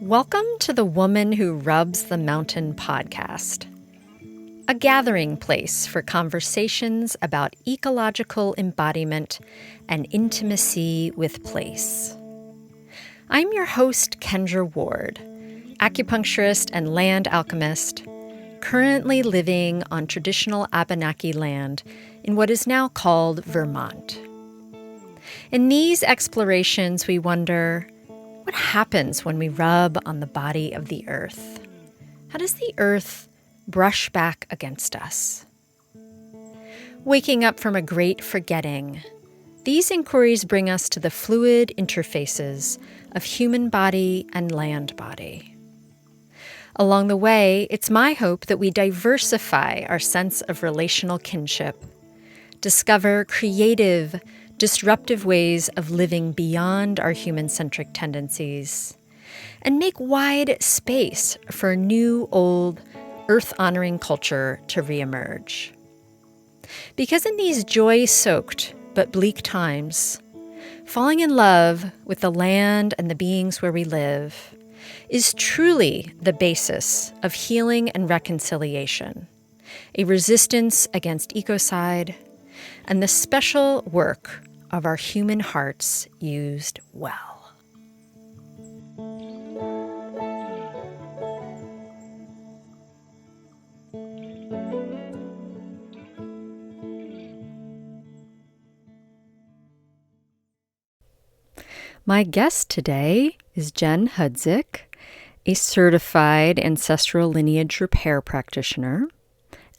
Welcome to the Woman Who Rubs the Mountain podcast, a gathering place for conversations about ecological embodiment and intimacy with place. I'm your host, Kendra Ward, acupuncturist and land alchemist, currently living on traditional Abenaki land in what is now called Vermont. In these explorations, we wonder, what happens when we rub on the body of the earth? How does the earth brush back against us? Waking up from a great forgetting, these inquiries bring us to the fluid interfaces of human body and land body. Along the way, it's my hope that we diversify our sense of relational kinship, discover creative, disruptive ways of living beyond our human-centric tendencies, and make wide space for a new, old, earth-honoring culture to reemerge. Because in these joy-soaked but bleak times, falling in love with the land and the beings where we live is truly the basis of healing and reconciliation, a resistance against ecocide, and the special work of our human hearts used well. My guest today is Jen Hudziec, a certified Ancestral Lineage Repair Practitioner,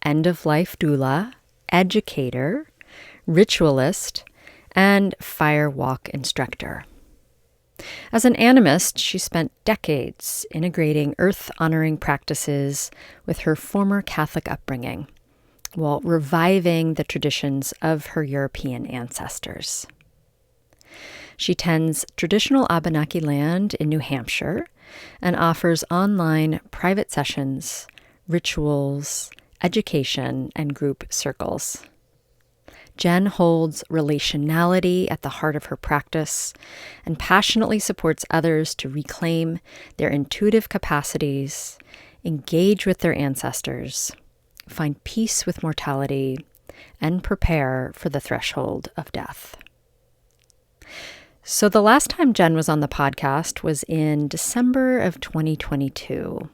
end-of-life doula, educator, ritualist, and fire walk instructor. As an animist, she spent decades integrating earth-honoring practices with her former Catholic upbringing, while reviving the traditions of her European ancestors. She tends traditional Abenaki land in New Hampshire and offers online private sessions, rituals, education, and group circles. Jen holds relationality at the heart of her practice and passionately supports others to reclaim their intuitive capacities, engage with their ancestors, find peace with mortality, and prepare for the threshold of death. So the last time Jen was on the podcast was in December of 2022.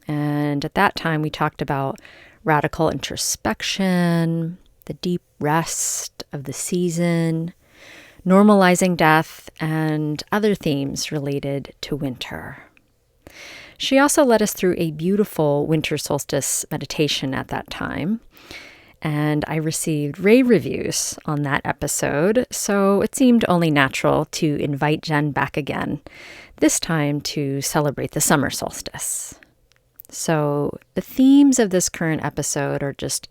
And at that time, we talked about radical introspection, the deep rest of the season, normalizing death, and other themes related to winter. She also led us through a beautiful winter solstice meditation at that time, and I received rave reviews on that episode, so it seemed only natural to invite Jen back again, this time to celebrate the summer solstice. So the themes of this current episode are just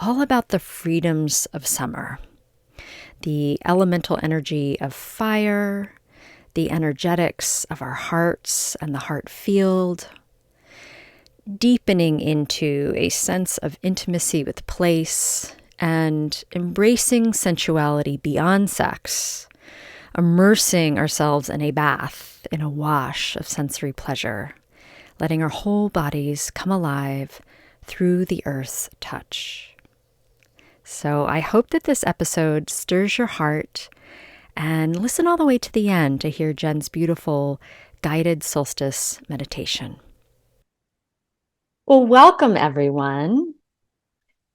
all about the freedoms of summer, the elemental energy of fire, the energetics of our hearts and the heart field, deepening into a sense of intimacy with place, and embracing sensuality beyond sex, immersing ourselves in a bath, in a wash of sensory pleasure, letting our whole bodies come alive through the earth's touch. So I hope that this episode stirs your heart, and listen all the way to the end to hear Jen's beautiful guided solstice meditation. Well, welcome everyone.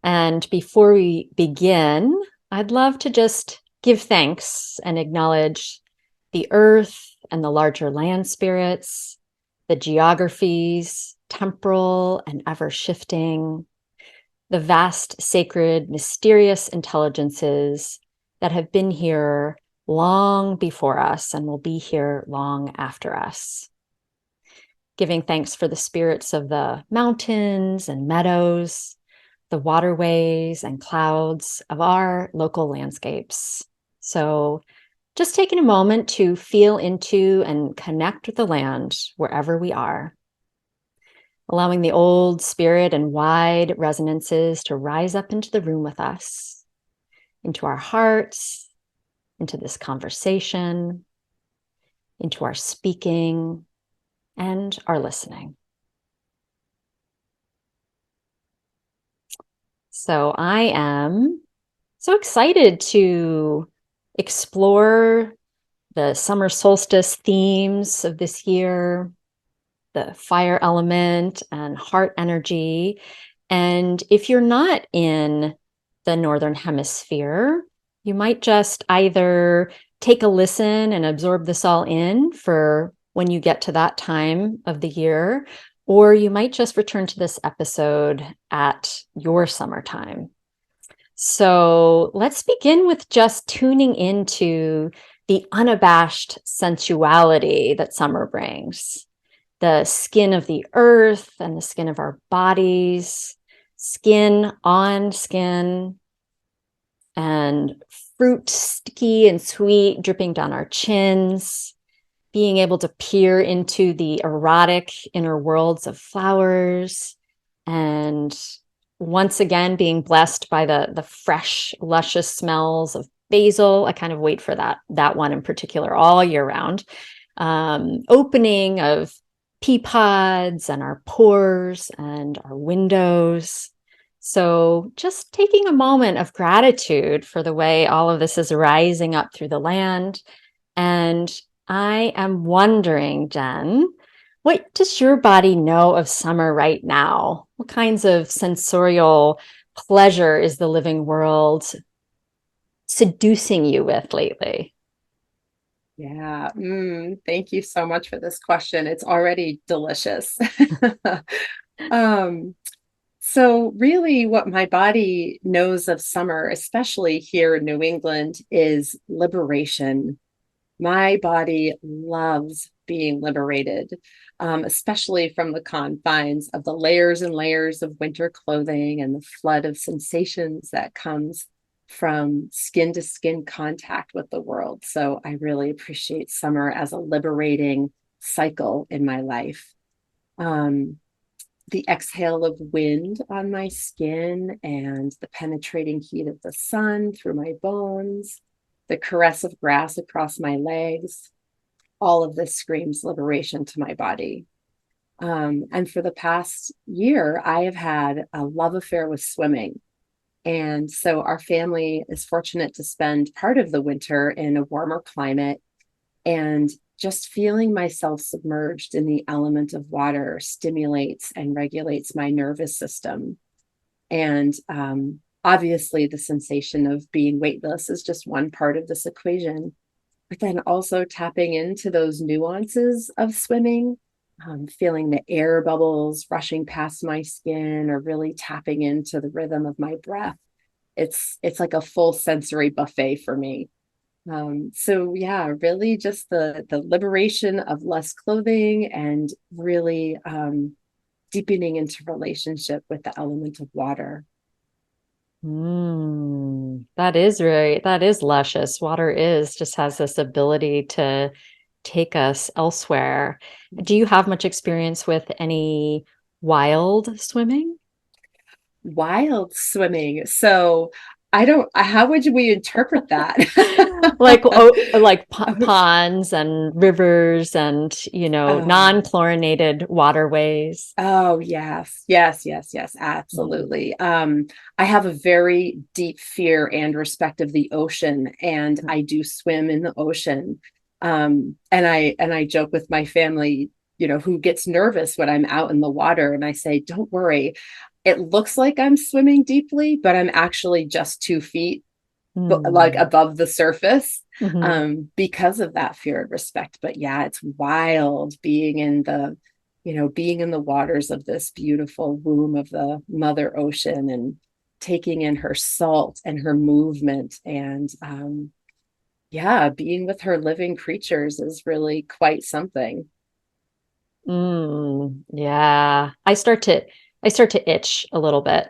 And before we begin, I'd love to just give thanks and acknowledge the earth and the larger land spirits, the geographies, temporal and ever shifting, the vast, sacred, mysterious intelligences that have been here long before us and will be here long after us. Giving thanks for the spirits of the mountains and meadows, the waterways and clouds of our local landscapes. So just taking a moment to feel into and connect with the land wherever we are. Allowing the old spirit and wide resonances to rise up into the room with us, into our hearts, into this conversation, into our speaking and our listening. So I am so excited to explore the summer solstice themes of this year, the fire element and heart energy. And if you're not in the Northern Hemisphere, you might just either take a listen and absorb this all in for when you get to that time of the year, or you might just return to this episode at your summertime. So let's begin with just tuning into the unabashed sensuality that summer brings. The skin of the earth and the skin of our bodies, skin on skin, and fruit sticky and sweet dripping down our chins, being able to peer into the erotic inner worlds of flowers, and once again being blessed by the fresh, luscious smells of basil. I kind of wait for that one in particular all year round. Opening of pea pods and our pores and our windows. So just taking a moment of gratitude for the way all of this is rising up through the land. And I am wondering, Jen, what does your body know of summer right now? What kinds of sensorial pleasure is the living world seducing you with lately? Yeah. Thank you so much for this question. It's already delicious. Um, so really what my body knows of summer, especially here in New England, is liberation. My body loves being liberated, especially from the confines of the layers and layers of winter clothing and the flood of sensations that comes from skin to skin contact with the world. So I really appreciate summer as a liberating cycle in my life. Um, the exhale of wind on my skin and the penetrating heat of the sun through my bones, the caress of grass across my legs, all of this screams liberation to my body. And for the past year, I have had a love affair with swimming. And so our family is fortunate to spend part of the winter in a warmer climate, and just feeling myself submerged in the element of water stimulates and regulates my nervous system. And obviously, the sensation of being weightless is just one part of this equation. But then also tapping into those nuances of swimming, feeling the air bubbles rushing past my skin, or really tapping into the rhythm of my breath. It's like a full sensory buffet for me. So yeah, really just the liberation of less clothing and really deepening into relationship with the element of water. That is luscious. Water just has this ability to take us elsewhere. Do you have much experience with any wild swimming? Wild swimming. So I don't, how would we interpret that? Like ponds and rivers and, Oh, non-chlorinated waterways. oh, yes, Mhm. absolutely. I have a very deep fear and respect of the ocean, and I do swim in the ocean. And I joke with my family, who gets nervous when I'm out in the water, and I say, don't worry. It looks like I'm swimming deeply, but I'm actually just 2 feet like Mm. above the surface, Mhm. because of that fear and respect. But yeah, it's wild being in the waters of this beautiful womb of the mother ocean, and taking in her salt and her movement, and yeah, being with her living creatures is really quite something. Yeah. I start to itch a little bit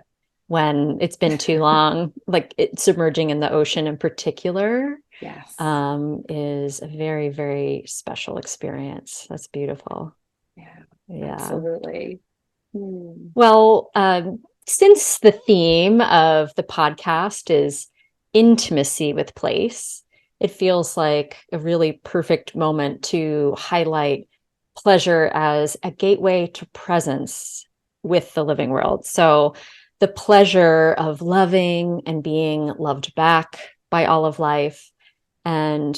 when it's been too long. Like submerging in the ocean in particular, Yes. is a very, very special experience. That's beautiful. Yeah, Yeah. absolutely. Hmm. Well, since the theme of the podcast is intimacy with place, it feels like a really perfect moment to highlight pleasure as a gateway to presence with the living world. So the pleasure of loving and being loved back by all of life. And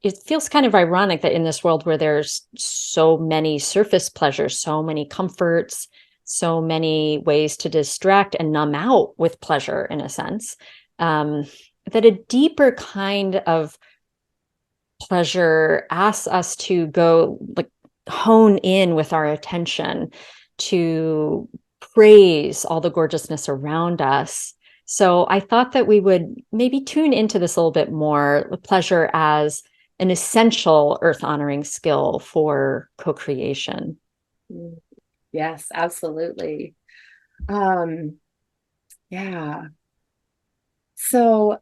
it feels kind of ironic that in this world where there's so many surface pleasures, so many comforts, so many ways to distract and numb out with pleasure, in a sense, that a deeper kind of pleasure asks us to go like hone in with our attention to praise all the gorgeousness around us. So I thought that we would maybe tune into this a little bit more, the pleasure as an essential earth honoring skill for co-creation. Yes, absolutely. Yeah. So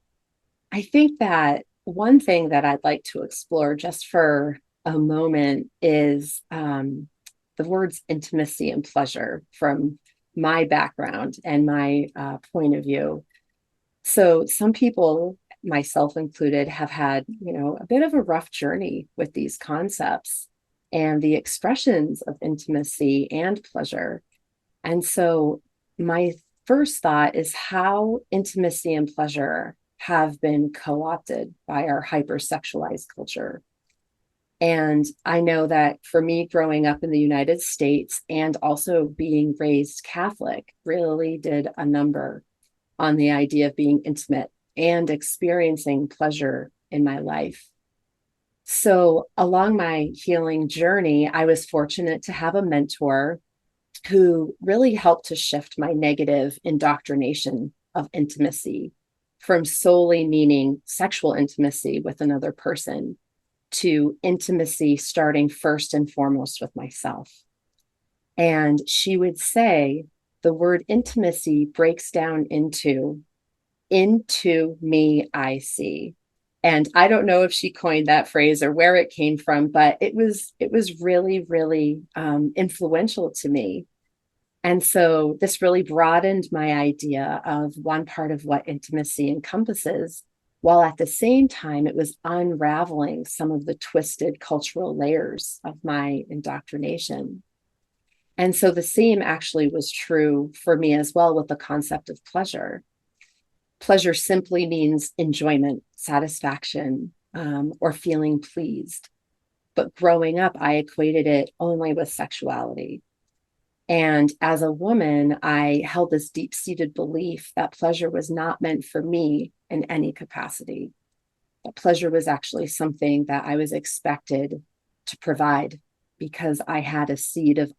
I think that one thing that I'd like to explore just for a moment is the words intimacy and pleasure from my background and my point of view. So some people, myself included, have had, a bit of a rough journey with these concepts and the expressions of intimacy and pleasure. And so my first thought is how intimacy and pleasure have been co-opted by our hypersexualized culture. And I know that for me, growing up in the United States and also being raised Catholic really did a number on the idea of being intimate and experiencing pleasure in my life. So along my healing journey, I was fortunate to have a mentor who really helped to shift my negative indoctrination of intimacy from solely meaning sexual intimacy with another person to intimacy starting first and foremost with myself. And she would say the word intimacy breaks down into me I see. And I don't know if she coined that phrase or where it came from, but it was really, really influential to me. And so this really broadened my idea of one part of what intimacy encompasses, while at the same time, it was unraveling some of the twisted cultural layers of my indoctrination. And so the same actually was true for me as well with the concept of pleasure. Pleasure simply means enjoyment, satisfaction, or feeling pleased. But growing up, I equated it only with sexuality. And as a woman, I held this deep-seated belief that pleasure was not meant for me in any capacity. That pleasure was actually something that I was expected to provide because I had a seed of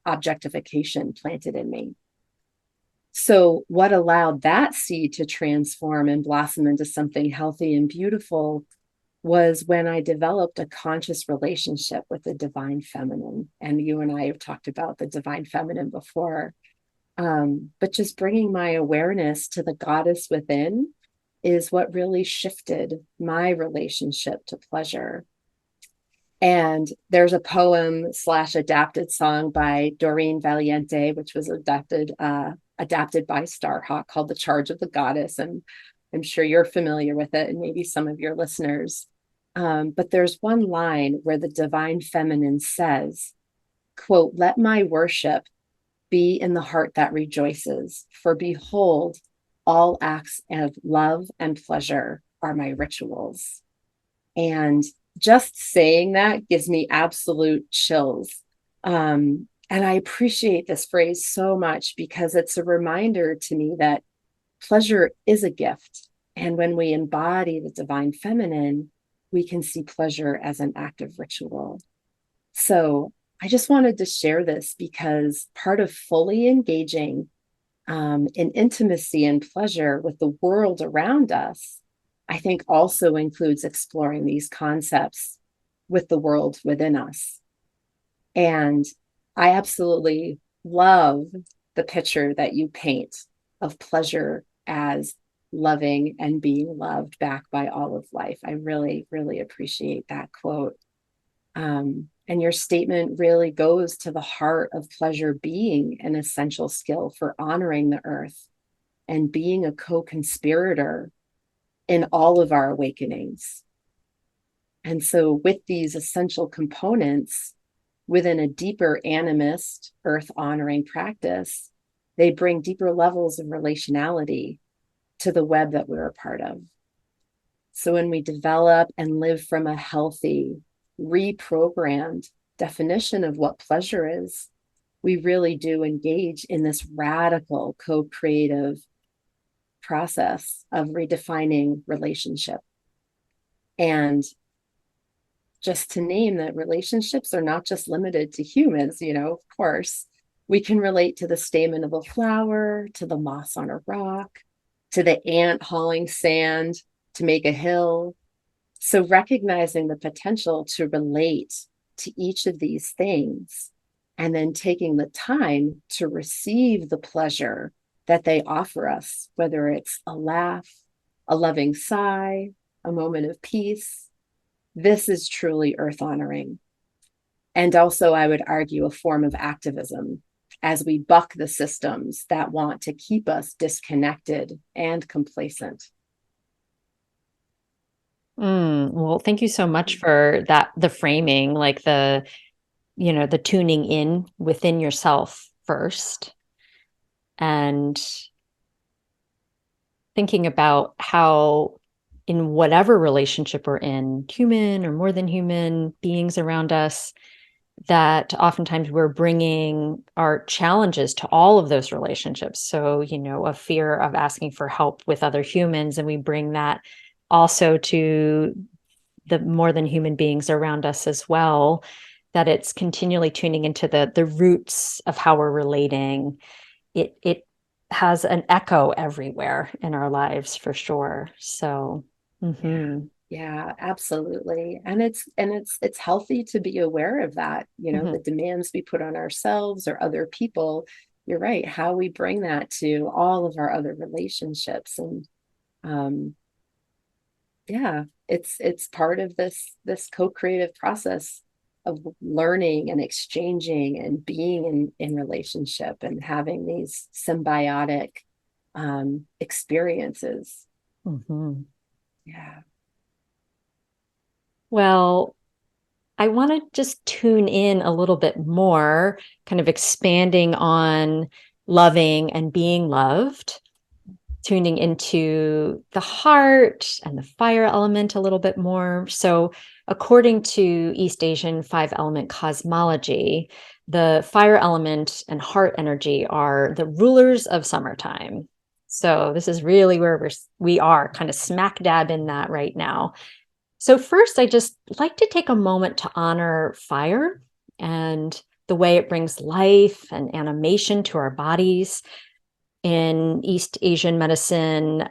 objectification planted in me. So what allowed that seed to transform and blossom into something healthy and beautiful was when I developed a conscious relationship with the divine feminine. And you and I have talked about the divine feminine before. But just bringing my awareness to the goddess within is what really shifted my relationship to pleasure. And there's a poem / adapted song by Doreen Valiente, which was adapted by Starhawk, called The Charge of the Goddess. And I'm sure you're familiar with it, and maybe some of your listeners. But there's one line where the divine feminine says, quote, "Let my worship be in the heart that rejoices, for behold, all acts of love and pleasure are my rituals." And just saying that gives me absolute chills. And I appreciate this phrase so much because it's a reminder to me that pleasure is a gift. And when we embody the divine feminine, we can see pleasure as an act of ritual. So I just wanted to share this because part of fully engaging in intimacy and pleasure with the world around us, I think also includes exploring these concepts with the world within us. And I absolutely love the picture that you paint of pleasure as loving and being loved back by all of life. I really, really appreciate that quote. And your statement really goes to the heart of pleasure being an essential skill for honoring the earth and being a co-conspirator in all of our awakenings. And so with these essential components within a deeper animist, earth honoring practice, they bring deeper levels of relationality to the web that we're a part of. So when we develop and live from a healthy, reprogrammed definition of what pleasure is, we really do engage in this radical co-creative process of redefining relationship. And just to name that relationships are not just limited to humans, of course, we can relate to the stamen of a flower, to the moss on a rock, to the ant hauling sand to make a hill. So recognizing the potential to relate to each of these things and then taking the time to receive the pleasure that they offer us, whether it's a laugh, a loving sigh, a moment of peace. This is truly earth honoring. And also, I would argue, a form of activism as we buck the systems that want to keep us disconnected and complacent. Well, thank you so much for that, the framing, like the tuning in within yourself first, and thinking about how in whatever relationship we're in, human or more than human beings around us, that oftentimes we're bringing our challenges to all of those relationships. So, a fear of asking for help with other humans, and we bring that also to the more than human beings around us as well, that it's continually tuning into the roots of how we're relating. It has an echo everywhere in our lives for sure. So Yeah, absolutely. And it's healthy to be aware of that, the demands we put on ourselves or other people. You're right, how we bring that to all of our other relationships. And yeah, it's part of this co-creative process of learning and exchanging and being in relationship and having these symbiotic experiences. Yeah. Well, I want to just tune in a little bit more, kind of expanding on loving and being loved, tuning into the heart and the fire element a little bit more. So, according to East Asian 5-element cosmology, the fire element and heart energy are the rulers of summertime. So, this is really where we are kind of smack dab in that right now. So first, I just like to take a moment to honor fire and the way it brings life and animation to our bodies. In East Asian medicine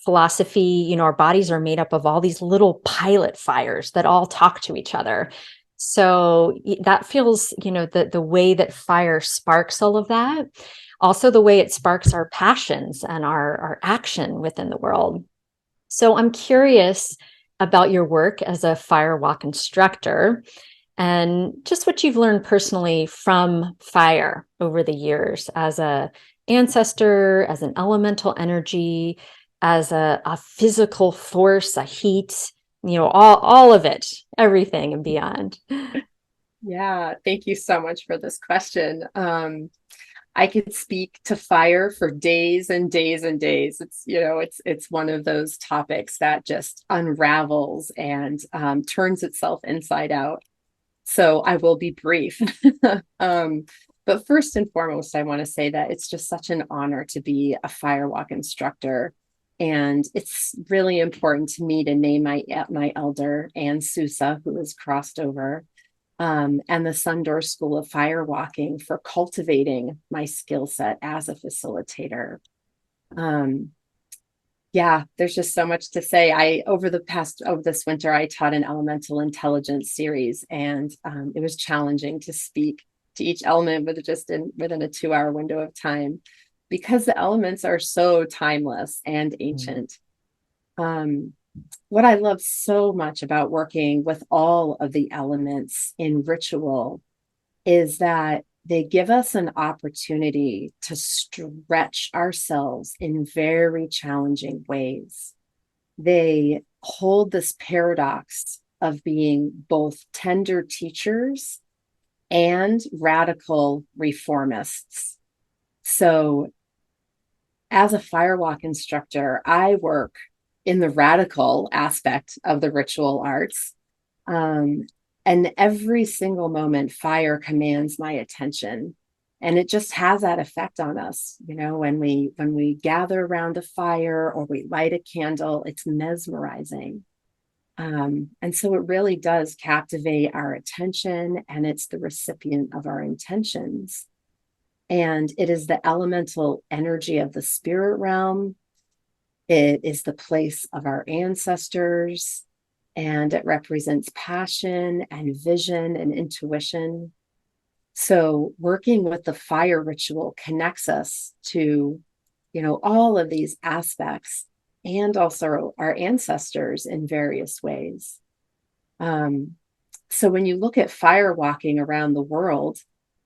philosophy, our bodies are made up of all these little pilot fires that all talk to each other. So that feels, the way that fire sparks all of that. Also, the way it sparks our passions and our action within the world. So I'm curious about your work as a fire walk instructor and just what you've learned personally from fire over the years as a ancestor, as an elemental energy, as a physical force, a heat, all of it, everything and beyond. Yeah, thank you so much for this question. I could speak to fire for days and days and days. It's one of those topics that just unravels and turns itself inside out. So I will be brief. But first and foremost, I want to say that it's just such an honor to be a firewalk instructor. And it's really important to me to name my elder, Ann Sousa, who has crossed over, and the Sundor School of Firewalking for cultivating my skill set as a facilitator. Yeah, there's just so much to say. Over this winter, I taught an elemental intelligence series, and it was challenging to speak to each element within a 2-hour window of time because the elements are so timeless and ancient. What I love so much about working with all of the elements in ritual is that they give us an opportunity to stretch ourselves in very challenging ways. They hold this paradox of being both tender teachers and radical reformists. So as a firewalk instructor, I work in the radical aspect of the ritual arts. And every single moment, fire commands my attention. And it just has that effect on us. You know, when we gather around a fire or we light a candle, it's mesmerizing. And so it really does captivate our attention, and it's the recipient of our intentions. And it is the elemental energy of the spirit realm. It is the place of our ancestors, and it represents passion and vision and intuition. So working with the fire ritual connects us to, you know, all of these aspects, and also our ancestors in various ways. So when you look at fire walking around the world,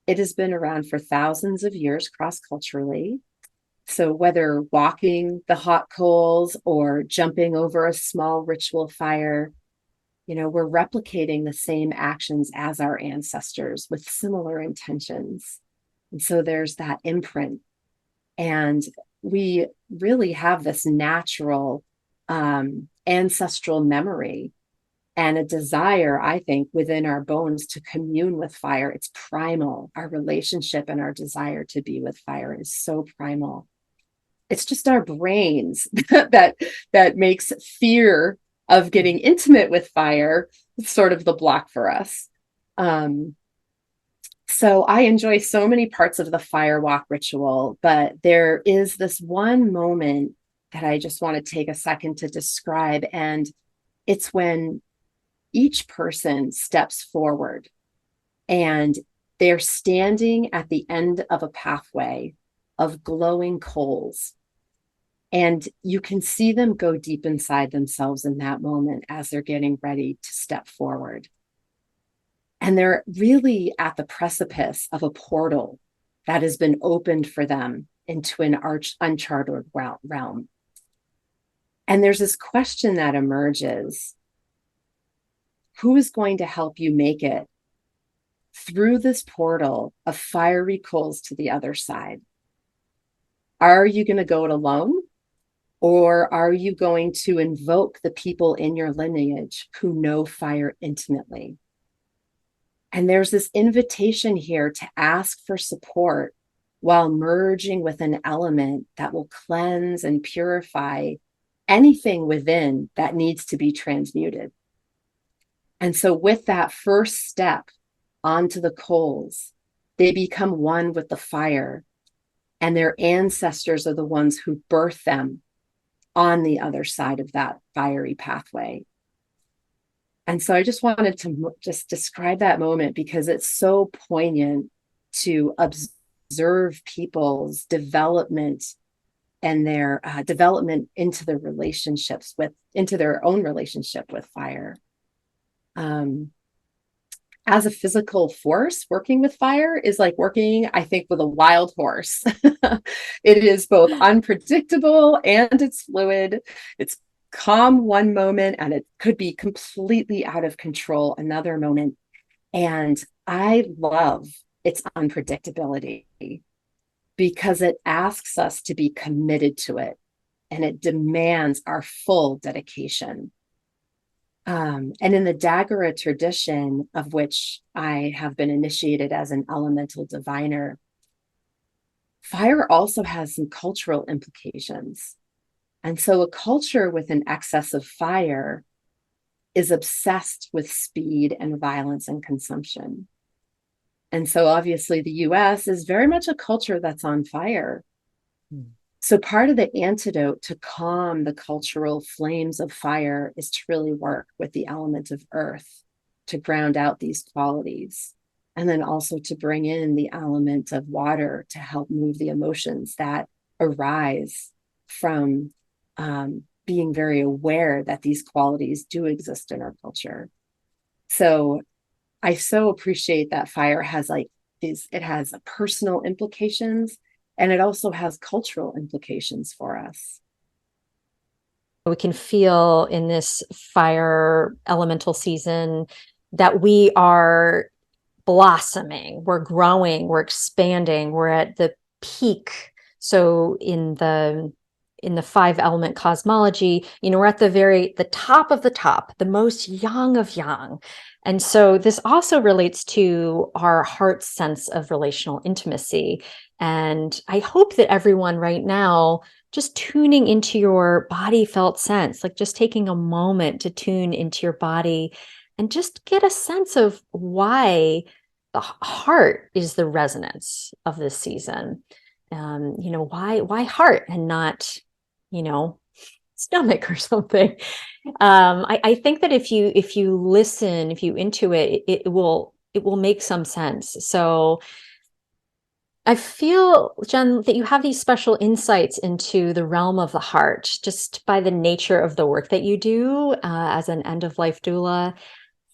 it has been around for thousands of years cross-culturally. So whether walking the hot coals or jumping over a small ritual fire, you know, we're replicating the same actions as our ancestors with similar intentions. And so there's that imprint. And we really have this natural ancestral memory and a desire, I think, within our bones to commune with fire. It's primal. Our relationship and our desire to be with fire is so primal. It's just our brains that makes fear of getting intimate with fire sort of the block for us. So I enjoy so many parts of the fire walk ritual, but there is this one moment that I just want to take a second to describe. And it's when each person steps forward and they're standing at the end of a pathway of glowing coals. And you can see them go deep inside themselves in that moment as they're getting ready to step forward. And they're really at the precipice of a portal that has been opened for them into an uncharted realm. And there's this question that emerges: who is going to help you make it through this portal of fiery coals to the other side? Are you going to go it alone? Or are you going to invoke the people in your lineage who know fire intimately? And there's this invitation here to ask for support while merging with an element that will cleanse and purify anything within that needs to be transmuted. And so with that first step onto the coals, they become one with the fire, and their ancestors are the ones who birth them on the other side of that fiery pathway. And so I just wanted to just describe that moment because it's so poignant to observe people's development and their development into their relationships into their own relationship with fire. As a physical force, working with fire is like working, I think, with a wild horse. It is both unpredictable and it's fluid. It's calm one moment and it could be completely out of control another moment. And I love its unpredictability because it asks us to be committed to it, and it demands our full dedication. And in the Daguerre tradition, of which I have been initiated as an elemental diviner, fire also has some cultural implications. And so a culture with an excess of fire is obsessed with speed and violence and consumption. And so obviously the US is very much a culture that's on fire. So part of the antidote to calm the cultural flames of fire is to really work with the element of earth to ground out these qualities. And then also to bring in the element of water to help move the emotions that arise from being very aware that these qualities do exist in our culture. So I so appreciate that fire has it has personal implications, and it also has cultural implications for us. We can feel in this fire elemental season that we are blossoming, we're growing, we're expanding, we're at the peak. So in the 5 element cosmology, we're at the top of the top, the most young of young. And so this also relates to our heart's sense of relational intimacy. And I hope that everyone right now, just tuning into your body felt sense, like just taking a moment to tune into your body and just get a sense of why the heart is the resonance of this season. Why heart and not, stomach or something. I think that if you listen, if you intuit, it will make some sense. So I feel, Jen, that you have these special insights into the realm of the heart, just by the nature of the work that you do as an end-of-life doula,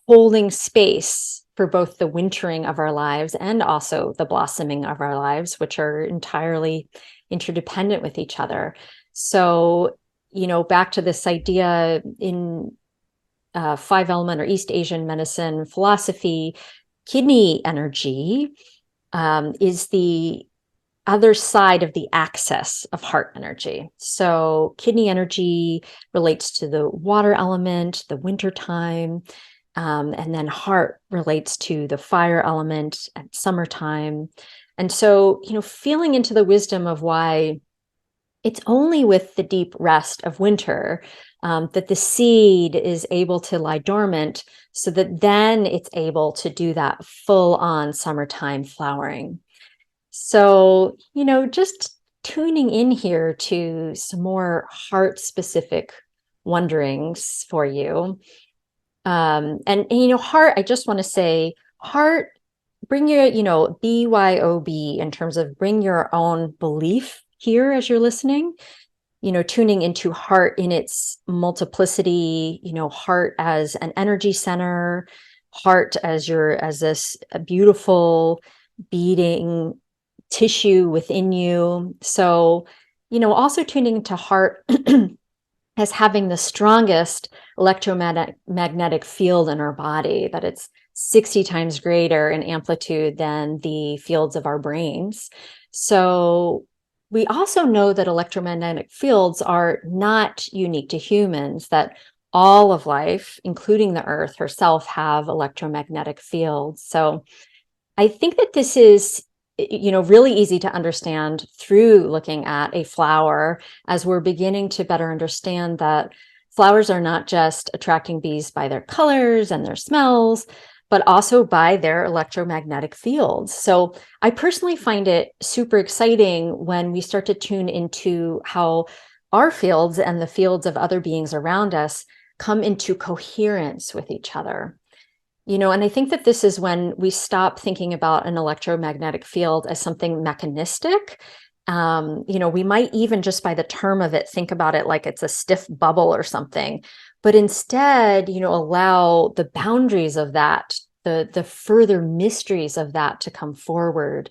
holding space for both the wintering of our lives and also the blossoming of our lives, which are entirely interdependent with each other. So, back to this idea in 5 element or East Asian medicine philosophy, kidney energy is the other side of the axis of heart energy. So kidney energy relates to the water element, the winter time, and then heart relates to the fire element at summertime. And so, feeling into the wisdom of why it's only with the deep rest of winter that the seed is able to lie dormant, so that then it's able to do that full on summertime flowering. So, just tuning in here to some more heart specific wonderings for you. Heart, I just want to say, heart, bring your, BYOB in terms of bring your own belief here as you're listening, tuning into heart in its multiplicity, heart as an energy center, heart as this beautiful beating tissue within you. So, also tuning into heart as having the strongest electromagnetic field in our body, that it's 60 times greater in amplitude than the fields of our brains. So we also know that electromagnetic fields are not unique to humans, that all of life, including the earth herself, have electromagnetic fields. So I think that this is, really easy to understand through looking at a flower, as we're beginning to better understand that flowers are not just attracting bees by their colors and their smells, but also by their electromagnetic fields. So I personally find it super exciting when we start to tune into how our fields and the fields of other beings around us come into coherence with each other. And I think that this is when we stop thinking about an electromagnetic field as something mechanistic. We might even, just by the term of it, think about it like it's a stiff bubble or something, but instead, allow the boundaries of that, the further mysteries of that to come forward.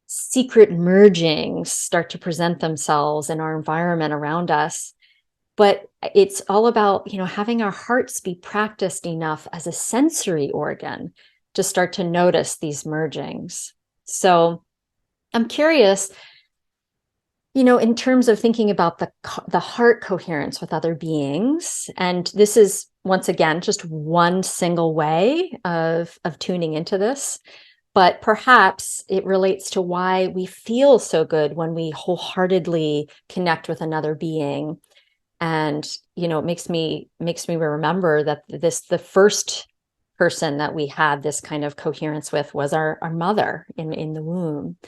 Secret mergings start to present themselves in our environment around us. But it's all about, having our hearts be practiced enough as a sensory organ to start to notice these mergings. So I'm curious, in terms of thinking about the heart coherence with other beings, and this is, once again, just one single way of tuning into this, but perhaps it relates to why we feel so good when we wholeheartedly connect with another being. And, it makes me remember that the first person that we had this kind of coherence with was our mother in the womb.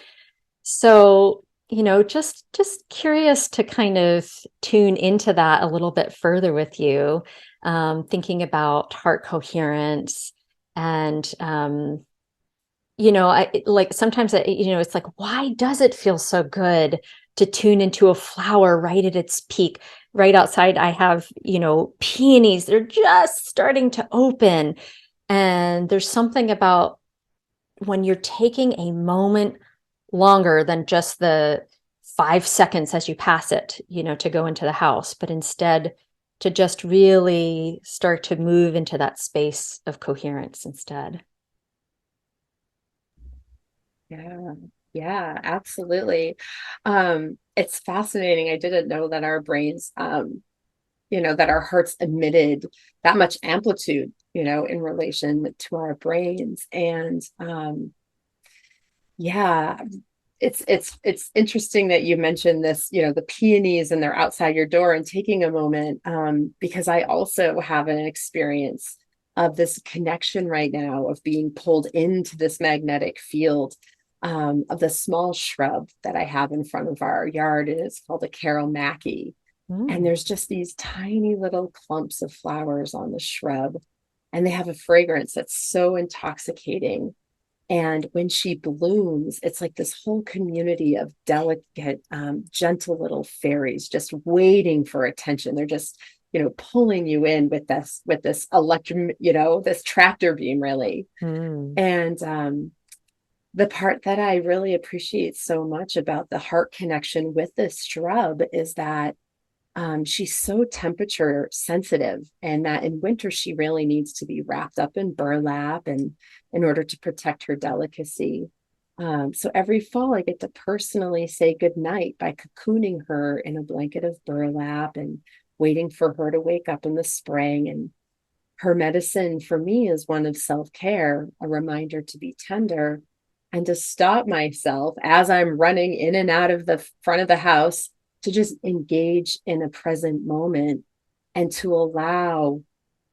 So, just curious to kind of tune into that a little bit further with you, thinking about heart coherence. And, I like sometimes, it's like, why does it feel so good to tune into a flower right at its peak? Right outside, I have, peonies. They're just starting to open. And there's something about when you're taking a moment longer than just the 5 seconds as you pass it, to go into the house, but instead to just really start to move into that space of coherence instead. Yeah. Yeah, absolutely. It's fascinating. I didn't know that our brains, that our hearts emitted that much amplitude, in relation to our brains. And yeah, it's interesting that you mentioned this, the peonies and they're outside your door, and taking a moment, because I also have an experience of this connection right now of being pulled into this magnetic field, of the small shrub that I have in front of our yard, and it's called a Carol Mackey. And there's just these tiny little clumps of flowers on the shrub, and they have a fragrance that's so intoxicating. And when she blooms, it's like this whole community of delicate, gentle little fairies just waiting for attention. They're just, pulling you in with this this tractor beam, really. And the part that I really appreciate so much about the heart connection with this shrub is that she's so temperature sensitive, and that in winter she really needs to be wrapped up in burlap, and in order to protect her delicacy. So every fall I get to personally say goodnight by cocooning her in a blanket of burlap and waiting for her to wake up in the spring. And her medicine for me is one of self-care, a reminder to be tender and to stop myself as I'm running in and out of the front of the house, to just engage in a present moment and to allow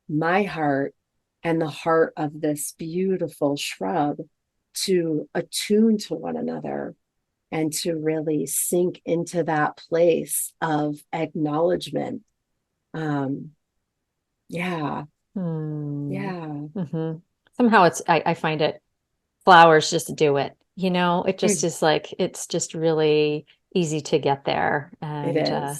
my heart and the heart of this beautiful shrub to attune to one another, and to really sink into that place of acknowledgement. Yeah. Yeah. Somehow I find it, flowers just do it, it just is like, it's just really easy to get there. It And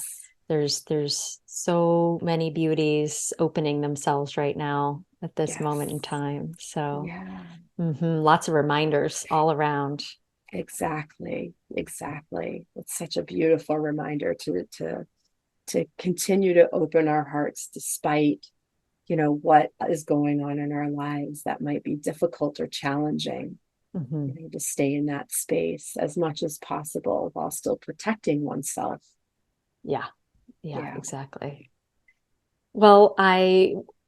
is. there's so many beauties opening themselves right now at this moment in time. So Yeah. lots of reminders all around. Exactly. Exactly. It's such a beautiful reminder to continue to open our hearts despite, what is going on in our lives that might be difficult or challenging. To stay in that space as much as possible while still protecting oneself. Yeah, exactly. Well,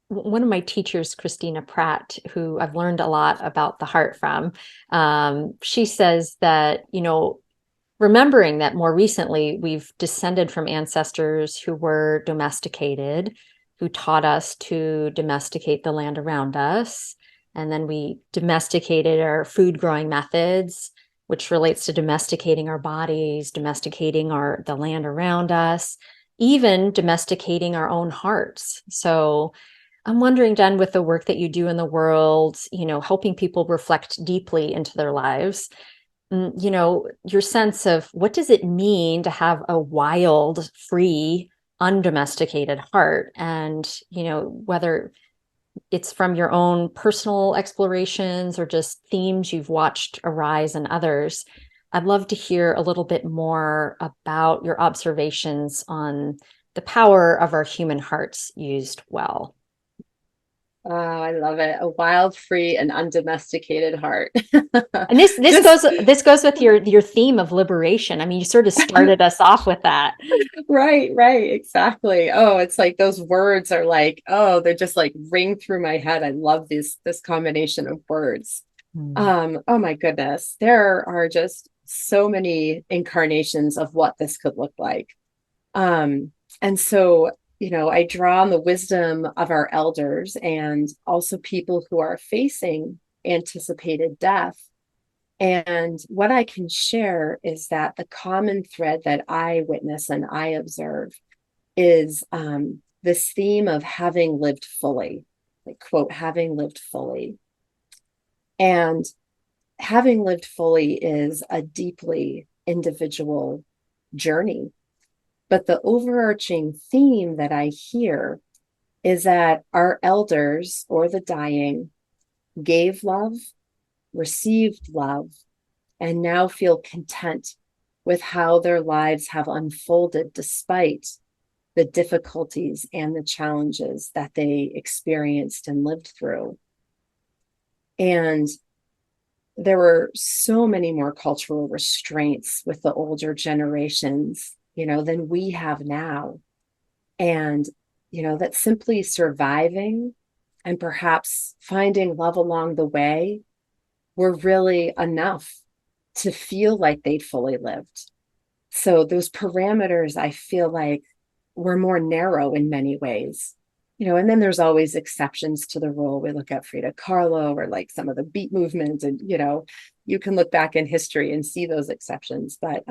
one of my teachers, Christina Pratt, who I've learned a lot about the heart from, she says that, remembering that more recently we've descended from ancestors who were domesticated, who taught us to domesticate the land around us. And then we domesticated our food growing methods, which relates to domesticating our bodies, domesticating the land around us, even domesticating our own hearts. So I'm wondering, Jen, with the work that you do in the world, helping people reflect deeply into their lives, your sense of what does it mean to have a wild, free, undomesticated heart, and, whether it's from your own personal explorations or just themes you've watched arise in others. I'd love to hear a little bit more about your observations on the power of our human hearts used well. Oh, I love it. A wild, free, and undomesticated heart. And this goes with your theme of liberation. I mean, you sort of started us off with that. Right, exactly. Oh, it's like those words are like, oh, they're just like ring through my head. I love this combination of words. Oh my goodness. There are just so many incarnations of what this could look like. And so, I draw on the wisdom of our elders and also people who are facing anticipated death. And what I can share is that the common thread that I witness and I observe is this theme of having lived fully, like, quote, having lived fully. And having lived fully is a deeply individual journey. But the overarching theme that I hear is that our elders or the dying gave love, received love, and now feel content with how their lives have unfolded despite the difficulties and the challenges that they experienced and lived through. And there were so many more cultural restraints with the older generations, than we have now. And, that simply surviving and perhaps finding love along the way were really enough to feel like they'd fully lived. So those parameters, I feel like, were more narrow in many ways. And then there's always exceptions to the rule. We look at Frida Kahlo or like some of the beat movement, and you can look back in history and see those exceptions. But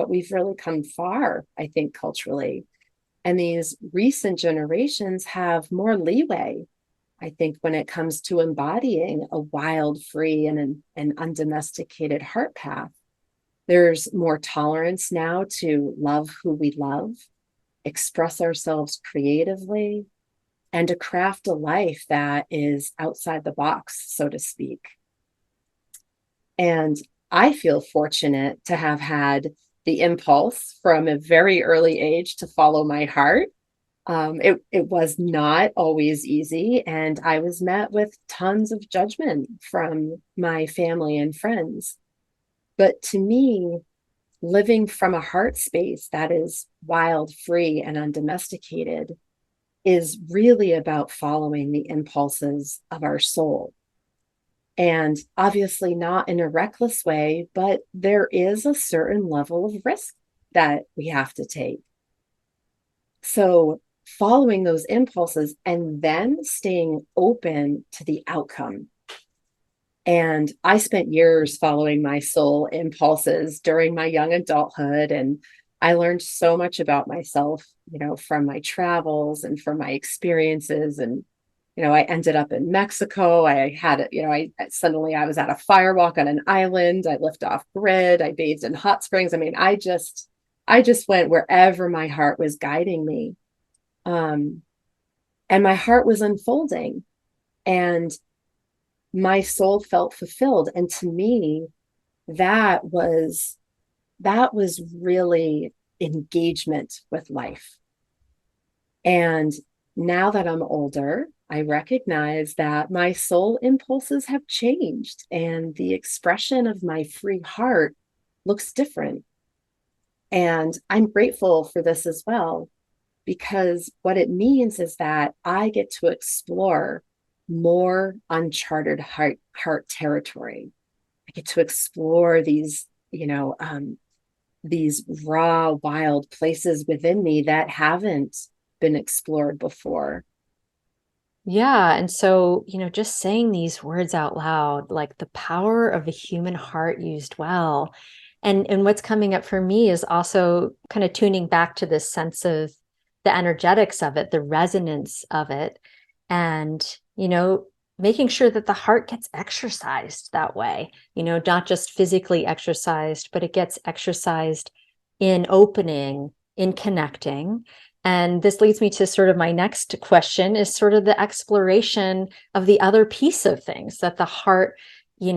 we've really come far, I think, culturally. And these recent generations have more leeway, I think, when it comes to embodying a wild, free, and an undomesticated heart path. There's more tolerance now to love who we love, express ourselves creatively, and to craft a life that is outside the box, so to speak. And I feel fortunate to have had the impulse from a very early age to follow my heart. It was not always easy, and I was met with tons of judgment from my family and friends. But to me, living from a heart space that is wild, free, and undomesticated is really about following the impulses of our soul. And obviously not in a reckless way, but there is a certain level of risk that we have to take. So following those impulses and then staying open to the outcome. And I spent years following my soul impulses during my young adulthood, and I learned so much about myself, from my travels and from my experiences. And, I ended up in Mexico. I had, I was at a firewalk on an island. I lived off grid. I bathed in hot springs. I mean, I just went wherever my heart was guiding me. And my heart was unfolding, and my soul felt fulfilled. And to me, that was really engagement with life. And now that I'm older, I recognize that my soul impulses have changed, and the expression of my free heart looks different. And I'm grateful for this as well, because what it means is that I get to explore more uncharted heart territory. I get to explore these raw, wild places within me that haven't been explored before. Yeah. And so, just saying these words out loud, like the power of the human heart used well. And what's coming up for me is also kind of tuning back to this sense of the energetics of it, the resonance of it, and, making sure that the heart gets exercised that way, not just physically exercised, but it gets exercised in opening, in connecting. And this leads me to sort of my next question, is sort of the exploration of the other piece of things that the heart, we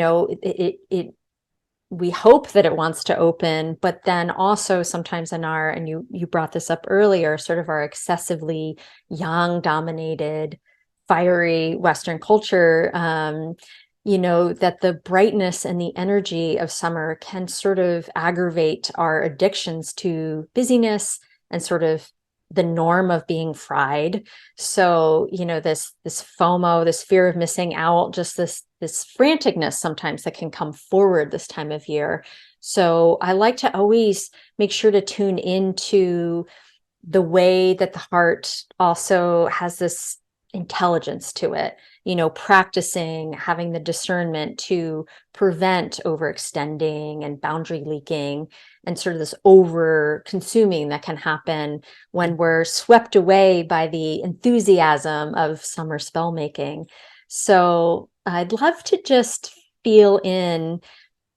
hope that it wants to open, but then also sometimes and you brought this up earlier, sort of our excessively yang dominated, fiery Western culture, that the brightness and the energy of summer can sort of aggravate our addictions to busyness and sort of the norm of being fried. So, this FOMO, this fear of missing out, just this franticness sometimes that can come forward this time of year. So I like to always make sure to tune into the way that the heart also has this intelligence to it, practicing, having the discernment to prevent overextending and boundary leaking and sort of this over consuming that can happen when we're swept away by the enthusiasm of summer spell making. So I'd love to just feel in,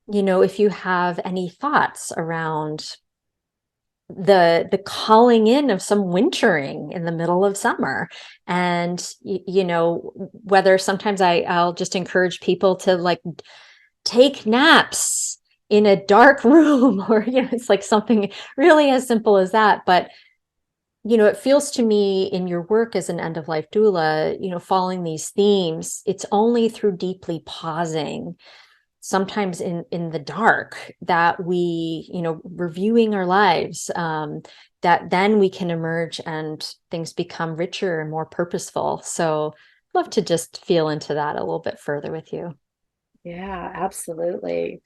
if you have any thoughts around the calling in of some wintering in the middle of summer. And whether sometimes I'll just encourage people to like take naps in a dark room, or it's like something really as simple as that. But it feels to me in your work as an end-of-life doula, following these themes, it's only through deeply pausing, sometimes in the dark, that we, reviewing our lives, that then we can emerge and things become richer and more purposeful. So I'd love to just feel into that a little bit further with you. Yeah, absolutely.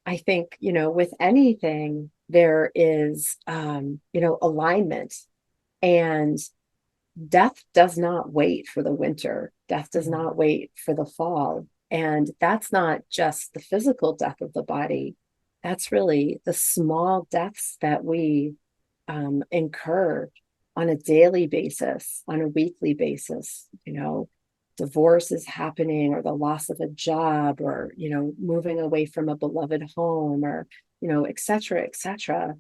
I think, with anything, there is, alignment, and death does not wait for the winter. Death does Mhm. not wait for the fall. And that's not just the physical death of the body. That's really the small deaths that we incur on a daily basis, on a weekly basis. Divorce is happening, or the loss of a job, or, moving away from a beloved home, or, et cetera, et cetera.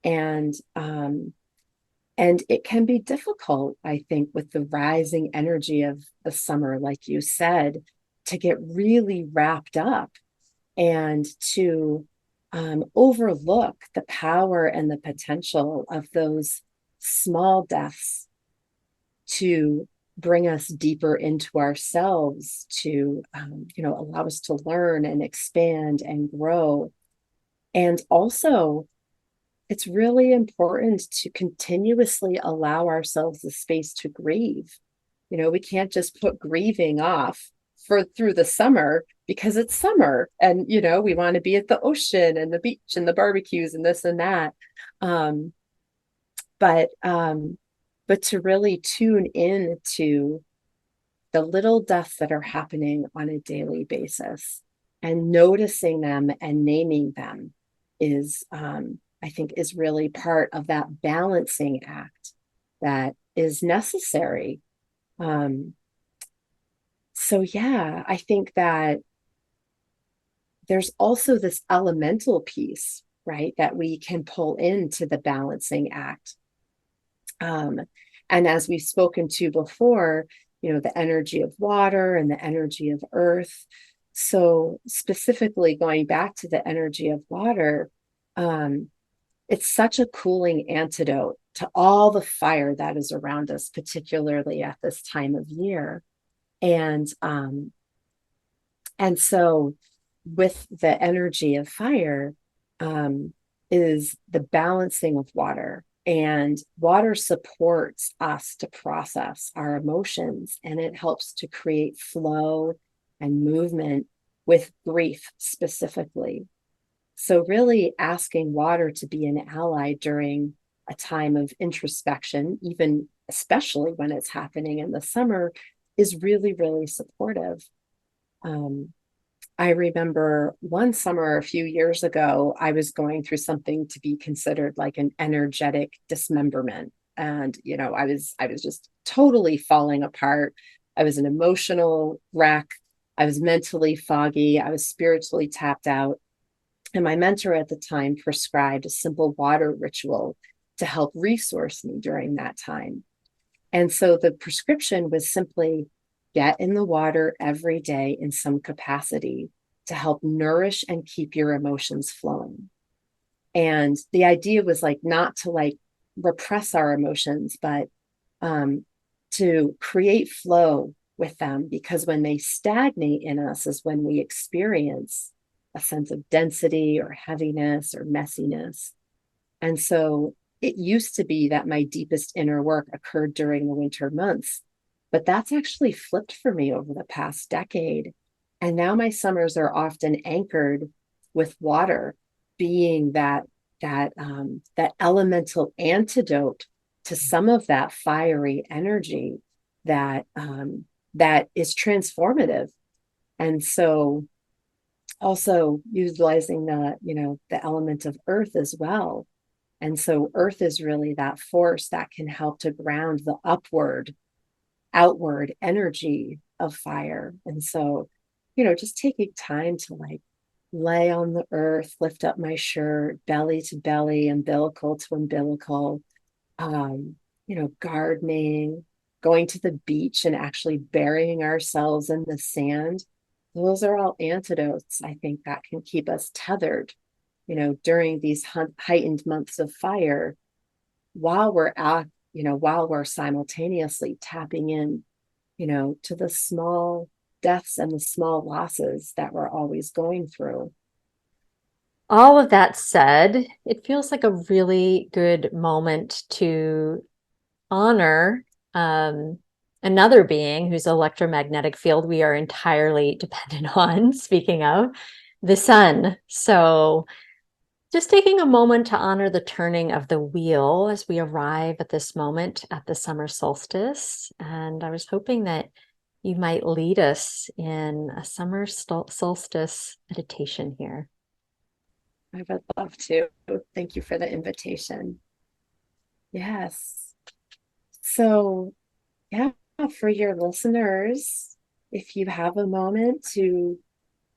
And, and it can be difficult, I think, with the rising energy of the summer, like you said, to get really wrapped up and to overlook the power and the potential of those small deaths to bring us deeper into ourselves, to allow us to learn and expand and grow. And also, it's really important to continuously allow ourselves the space to grieve. We can't just put grieving off for through the summer because it's summer, and we want to be at the ocean and the beach and the barbecues and this and that. Um, but to really tune in to the little deaths that are happening on a daily basis and noticing them and naming them is, I think, is really part of that balancing act that is necessary. Um, so yeah, I think that there's also this elemental piece, right, that we can pull into the balancing act. Um, and as we've spoken to before, the energy of water and the energy of earth. So specifically going back to the energy of water, it's such a cooling antidote to all the fire that is around us, particularly at this time of year. And so with the energy of fire, um, is the balancing of water. And water supports us to process our emotions, and it helps to create flow and movement with grief specifically. So, really asking water to be an ally during a time of introspection, even especially when it's happening in the summer, is really, really supportive. Um, I remember one summer a few years ago, I was going through something to be considered like an energetic dismemberment. And, I was just totally falling apart. I was an emotional wreck. I was mentally foggy. I was spiritually tapped out. And my mentor at the time prescribed a simple water ritual to help resource me during that time. And so the prescription was simply get in the water every day in some capacity to help nourish and keep your emotions flowing. And the idea was like not to like repress our emotions, but um, to create flow with them, because when they stagnate in us is when we experience a sense of density or heaviness or messiness. And so it used to be that my deepest inner work occurred during the winter months, but that's actually flipped for me over the past decade. And now my summers are often anchored with water being that elemental antidote to some of that fiery energy that is transformative. And so also utilizing the element of earth as well. And so earth is really that force that can help to ground the outward energy of fire. And so, just taking time to like lay on the earth, lift up my shirt, belly to belly, umbilical to umbilical, gardening, going to the beach and actually burying ourselves in the sand. Those are all antidotes, I think, that can keep us tethered, during these heightened months of fire, while we're while we're simultaneously tapping in, to the small deaths and the small losses that we're always going through. All of that said, it feels like a really good moment to honor another being whose electromagnetic field we are entirely dependent on, speaking of the sun. So just taking a moment to honor the turning of the wheel as we arrive at this moment at the summer solstice. And I was hoping that you might lead us in a summer solstice meditation here. I would love to. Thank you for the invitation. Yes. So, yeah, for your listeners, if you have a moment to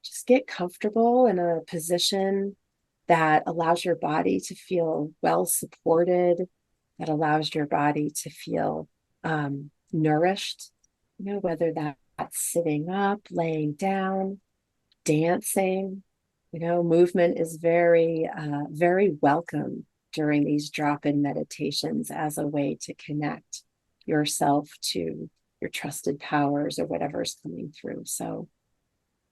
just get comfortable in a position that allows your body to feel well supported, that allows your body to feel nourished, whether that's sitting up, laying down, dancing. Movement is very welcome during these drop-in meditations as a way to connect yourself to your trusted powers or whatever's coming through. So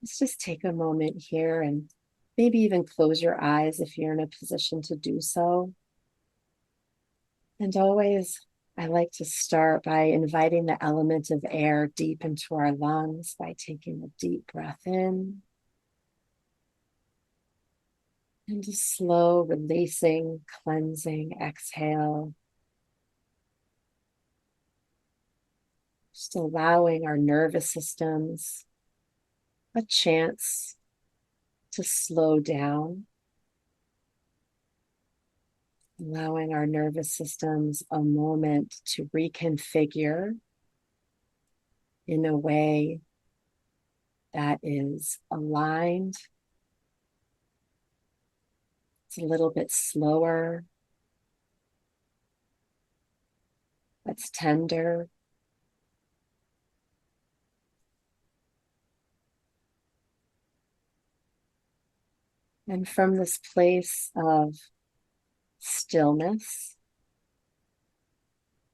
let's just take a moment here and maybe even close your eyes if you're in a position to do so. And always, I like to start by inviting the element of air deep into our lungs by taking a deep breath in. And a slow releasing, cleansing exhale. Just allowing our nervous systems a chance to slow down. Allowing our nervous systems a moment to reconfigure in a way that is aligned. It's a little bit slower. That's tender. And from this place of stillness,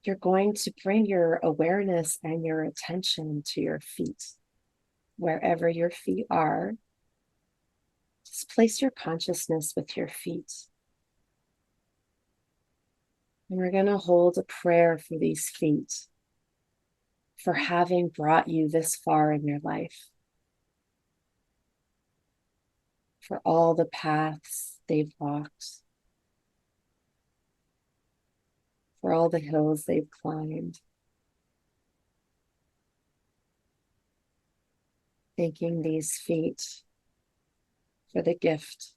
you're going to bring your awareness and your attention to your feet. Wherever your feet are, just place your consciousness with your feet. And we're going to hold a prayer for these feet, for having brought you this far in your life, for all the paths they've walked, for all the hills they've climbed. Thanking these feet for the gift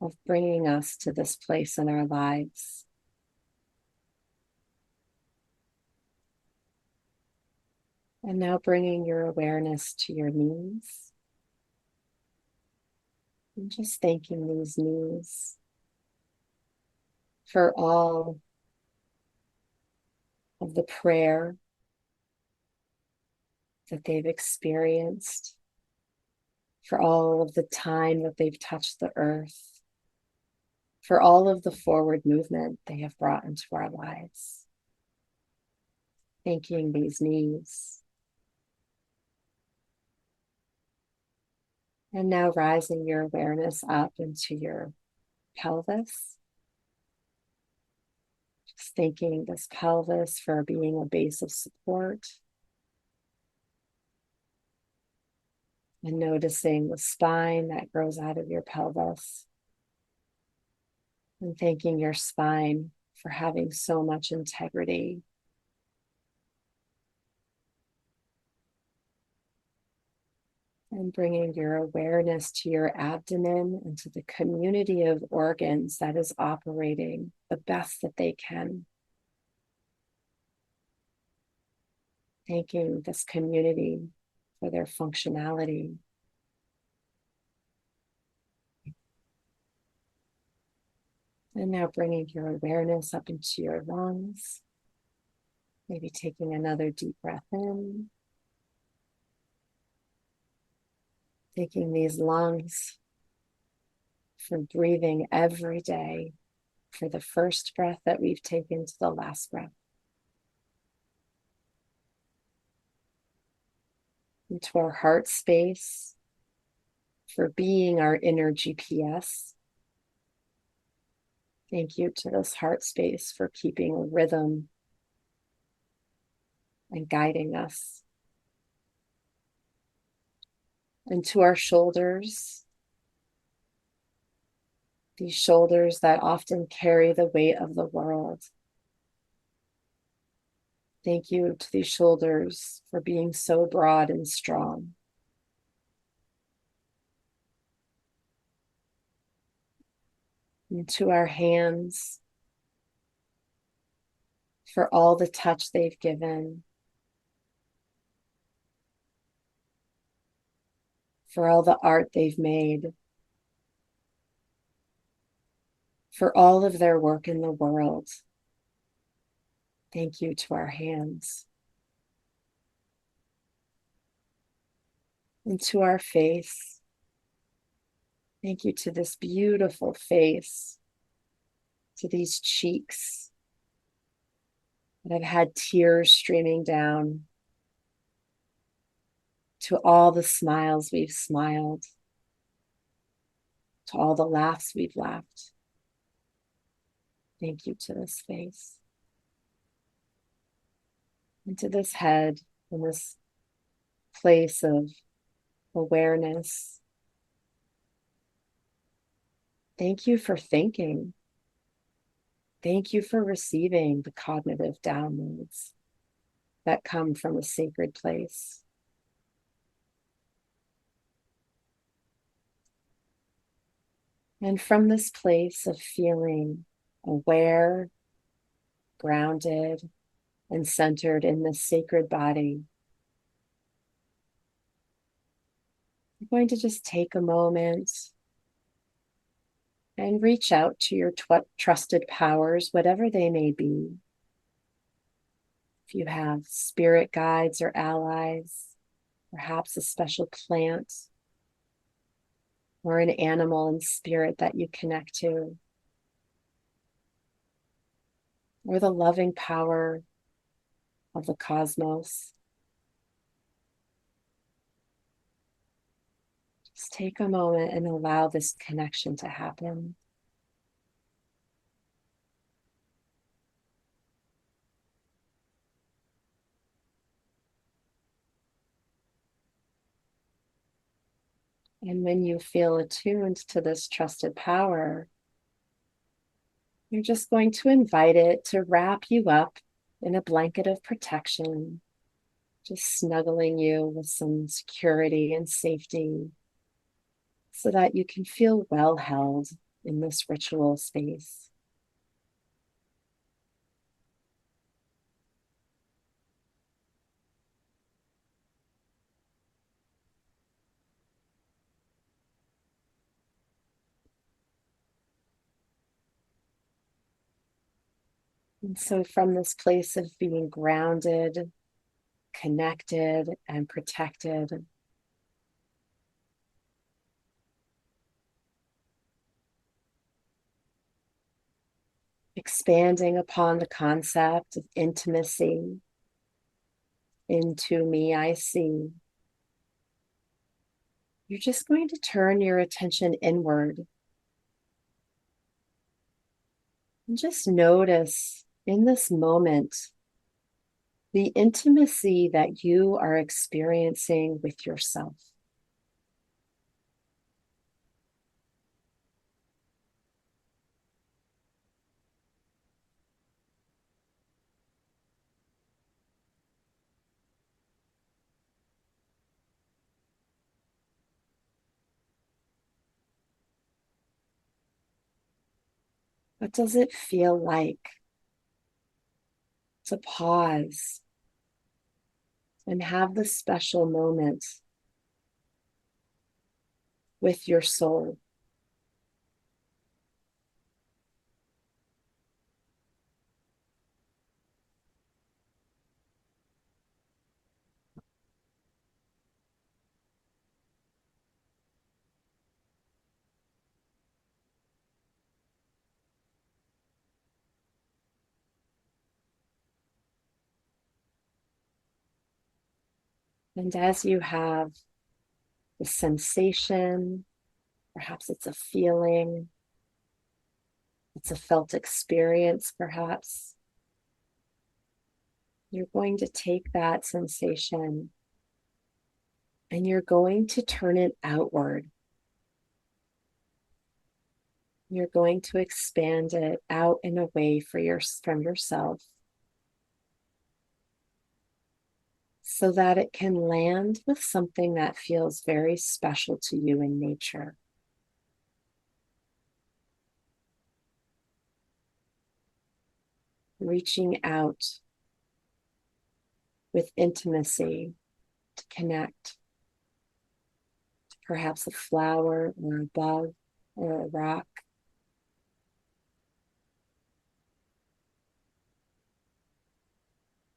of bringing us to this place in our lives. And now bringing your awareness to your knees. And just thanking these knees for all of the prayer that they've experienced, for all of the time that they've touched the earth, for all of the forward movement they have brought into our lives. Thanking these knees. And now rising your awareness up into your pelvis. Just thanking this pelvis for being a base of support. And noticing the spine that grows out of your pelvis. And thanking your spine for having so much integrity. And bringing your awareness to your abdomen and to the community of organs that is operating the best that they can. Thanking this community for their functionality. And now bringing your awareness up into your lungs. Maybe taking another deep breath in. Taking these lungs for breathing every day for the first breath that we've taken to the last breath. Into our heart space for being our inner GPS. Thank you to this heart space for keeping a rhythm and guiding us. Into our shoulders, these shoulders that often carry the weight of the world. Thank you to these shoulders for being so broad and strong. Into our hands, for all the touch they've given, for all the art they've made, for all of their work in the world. Thank you to our hands. And to our face. Thank you to this beautiful face, to these cheeks that have had tears streaming down, to all the smiles we've smiled, to all the laughs we've laughed. Thank you to this face. And to this head, in this place of awareness. Thank you for thinking. Thank you for receiving the cognitive downloads that come from a sacred place. And from this place of feeling aware, grounded, and centered in this sacred body, I'm going to just take a moment and reach out to your trusted powers, whatever they may be. If you have spirit guides or allies, perhaps a special plant or an animal and spirit that you connect to, or the loving power of the cosmos. Just take a moment and allow this connection to happen. And when you feel attuned to this trusted power, you're just going to invite it to wrap you up in a blanket of protection, just snuggling you with some security and safety so that you can feel well held in this ritual space. And so from this place of being grounded, connected, and protected, expanding upon the concept of intimacy, into me I see, you're just going to turn your attention inward and just notice in this moment the intimacy that you are experiencing with yourself. What does it feel like to pause and have this special moment with your soul? And as you have the sensation, perhaps it's a feeling, it's a felt experience, perhaps, you're going to take that sensation and you're going to turn it outward. You're going to expand it out and away from yourself so that it can land with something that feels very special to you in nature. Reaching out with intimacy to connect to perhaps a flower or a bug or a rock.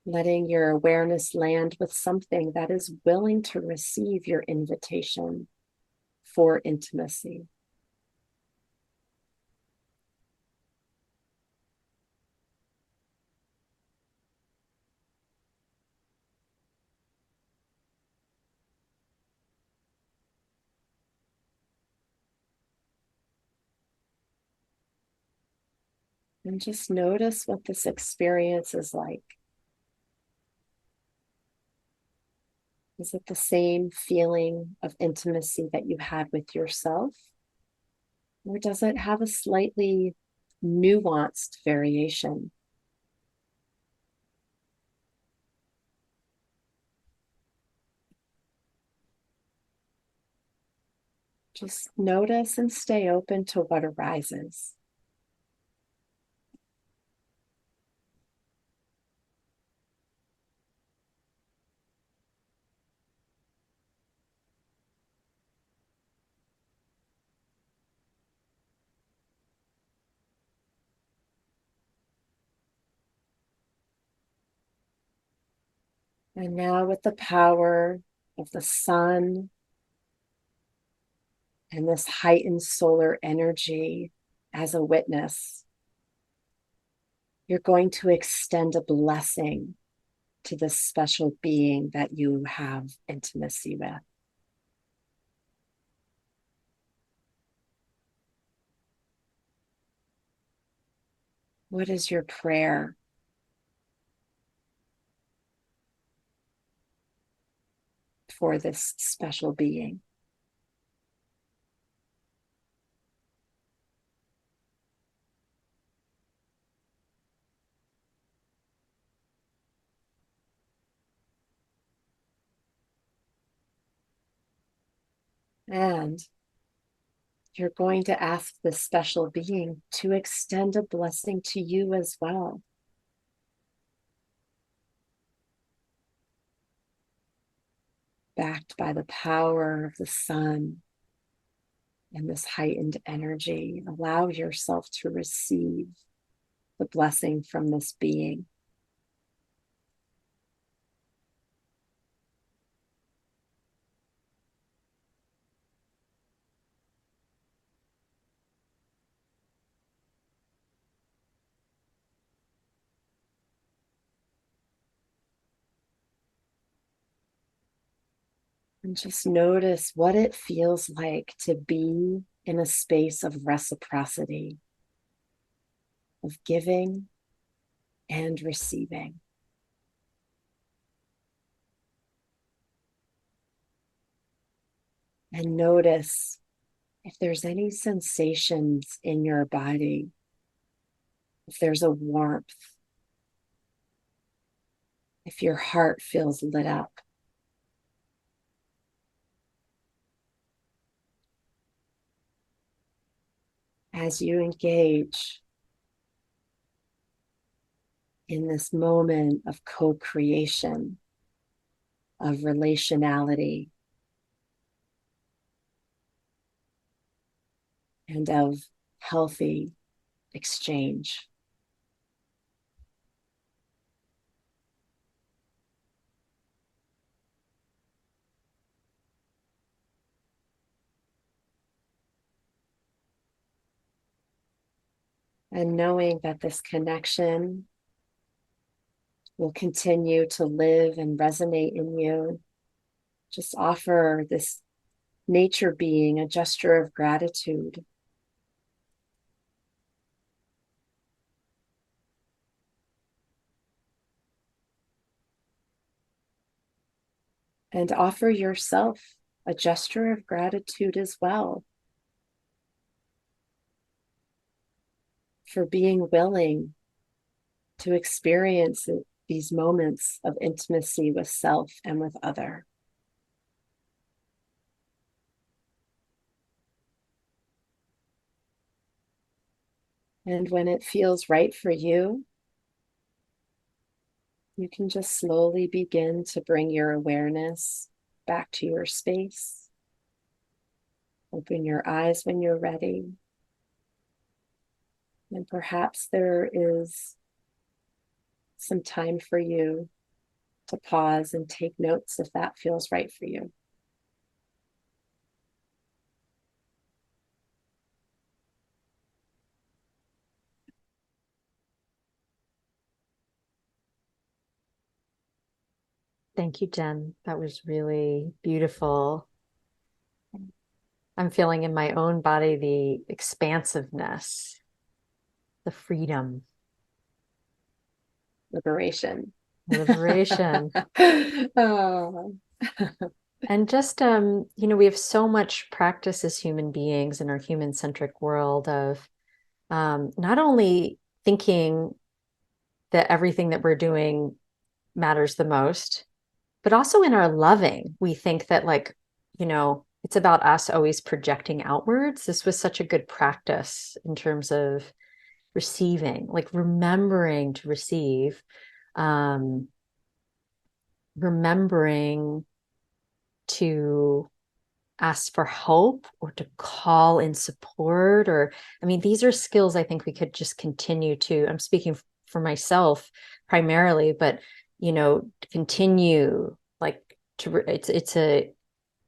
Letting your awareness land with something that is willing to receive your invitation for intimacy. And just notice what this experience is like. Is it the same feeling of intimacy that you had with yourself? Or does it have a slightly nuanced variation? Just notice and stay open to what arises. And now, with the power of the sun and this heightened solar energy as a witness, you're going to extend a blessing to this special being that you have intimacy with. What is your prayer? For this special being? And you're going to ask this special being to extend a blessing to you as well. Backed by the power of the sun and this heightened energy, allow yourself to receive the blessing from this being. And just notice what it feels like to be in a space of reciprocity, of giving and receiving. And notice if there's any sensations in your body, if there's a warmth, if your heart feels lit up. As you engage in this moment of co-creation, of relationality, and of healthy exchange. And knowing that this connection will continue to live and resonate in you just offer this nature being a gesture of gratitude. And offer yourself a gesture of gratitude as well for being willing to experience these moments of intimacy with self and with other. And when it feels right for you, you can just slowly begin to bring your awareness back to your space. Open your eyes when you're ready. And perhaps there is some time for you to pause and take notes if that feels right for you. Thank you, Jen. That was really beautiful. I'm feeling in my own body the expansiveness, the freedom, Liberation. liberation. Oh. And just, we have so much practice as human beings in our human-centric world of not only thinking that everything that we're doing matters the most, but also in our loving. We think that, like, it's about us always projecting outwards. This was such a good practice in terms of receiving, like remembering to receive, remembering to ask for help or to call in support. Or, I mean, these are skills I think we could just continue to, I'm speaking for myself primarily, but, continue like to,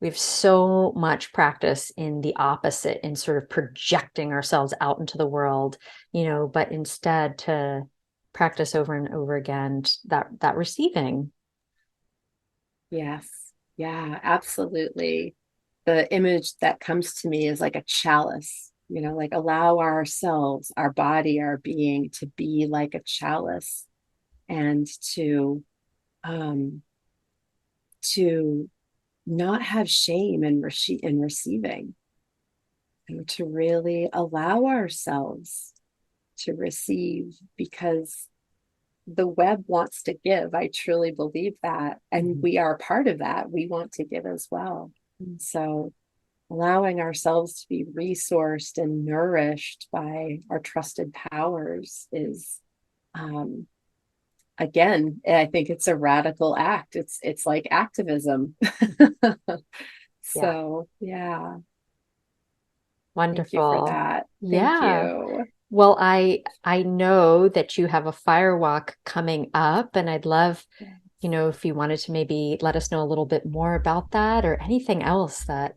we have so much practice in the opposite, in sort of projecting ourselves out into the world, but instead to practice over and over again that receiving. Yes. Yeah, absolutely. The image that comes to me is like a chalice, like allow ourselves, our body, our being to be like a chalice, and um to not have shame in receiving, and to really allow ourselves to receive, because the web wants to give. I truly believe that. And we are part of that. We want to give as well. And so allowing ourselves to be resourced and nourished by our trusted powers is, again, I think it's a radical act. It's like activism. Yeah. So yeah. Thank you for Wonderful. that. Thank Yeah. you. Well, I know that you have a fire walk coming up, and I'd love, if you wanted to maybe let us know a little bit more about that, or anything else, that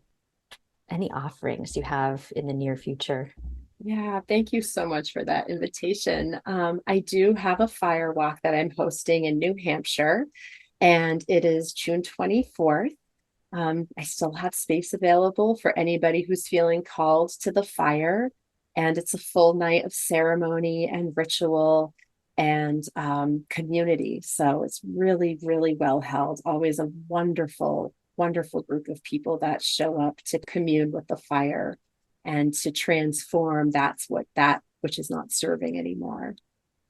any offerings you have in the near future. Yeah, thank you so much for that invitation. I do have a fire walk that I'm hosting in New Hampshire, and it is June 24th. I still have space available for anybody who's feeling called to the fire. And it's a full night of ceremony and ritual and community. So it's really, really well held. Always a wonderful, wonderful group of people that show up to commune with the fire and to transform that which is not serving anymore.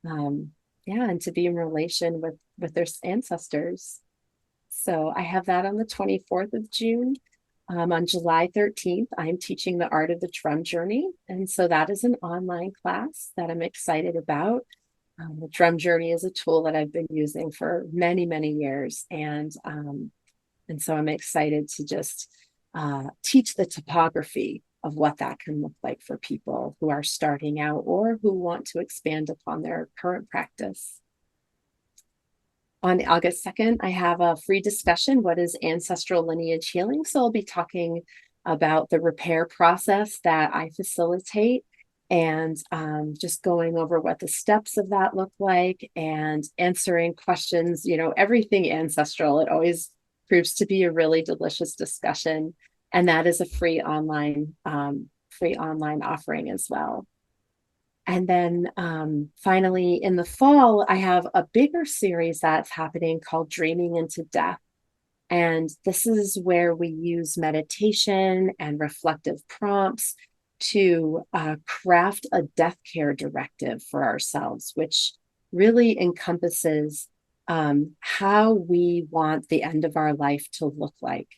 Um, yeah, and to be in relation with their ancestors. So I have that on the 24th of June. On July 13th, I'm teaching the art of the drum journey. And so that is an online class that I'm excited about. The drum journey is a tool that I've been using for many, many years. And so I'm excited to just teach the topography of what that can look like for people who are starting out or who want to expand upon their current practice. On August 2nd, I have a free discussion. What is ancestral lineage healing? So I'll be talking about the repair process that I facilitate, and just going over what the steps of that look like and answering questions, everything ancestral. It always proves to be a really delicious discussion. And that is a free online offering as well. And then finally, in the fall, I have a bigger series that's happening called Dreaming into Death. And this is where we use meditation and reflective prompts to craft a death care directive for ourselves, which really encompasses how we want the end of our life to look like,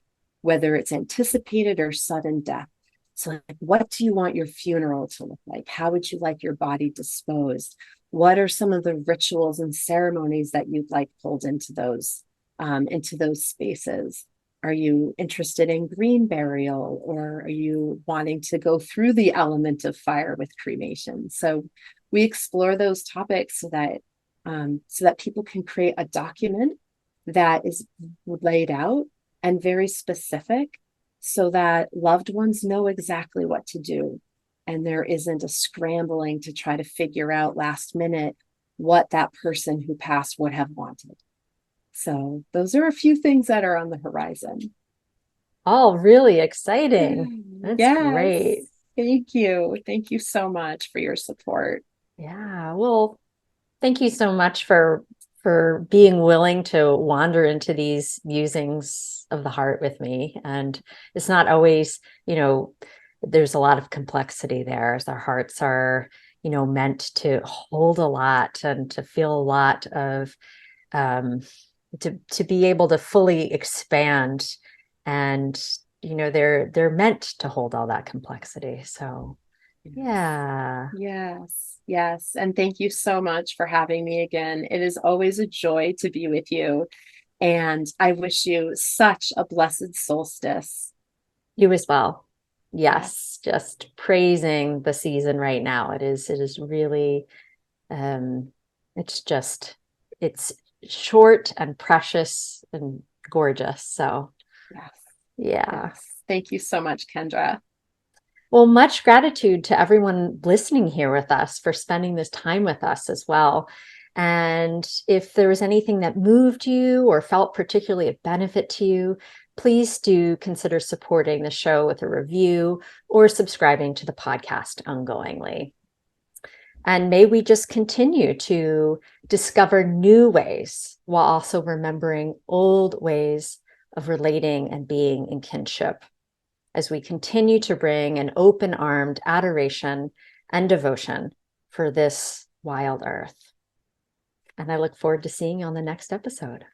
whether it's anticipated or sudden death. So, like, what do you want your funeral to look like? How would you like your body disposed? What are some of the rituals and ceremonies that you'd like pulled into those spaces? Are you interested in green burial, or are you wanting to go through the element of fire with cremation? So we explore those topics so that people can create a document that is laid out and very specific, so that loved ones know exactly what to do, and there isn't a scrambling to try to figure out last minute what that person who passed would have wanted. So those are a few things that are on the horizon. All really exciting. That's Yes. great. Thank you. Thank you so much for your support. Yeah. Well, thank you so much for being willing to wander into these musings of the heart with me. And it's not always, there's a lot of complexity there, as our hearts are, meant to hold a lot and to feel a lot of to be able to fully expand, and they're meant to hold all that complexity. So yeah. Yes. And thank you so much for having me again. It is always a joy to be with you. And I wish you such a blessed solstice. You as well. Yes, just praising the season right now. It is really it's short and precious and gorgeous. So Yes. yeah. Yes. Thank you so much, Kendra. Well, much gratitude to everyone listening here with us for spending this time with us as well. And if there was anything that moved you or felt particularly a benefit to you, please do consider supporting the show with a review or subscribing to the podcast ongoingly. And may we just continue to discover new ways while also remembering old ways of relating and being in kinship, as we continue to bring an open-armed adoration and devotion for this wild earth. And I look forward to seeing you on the next episode.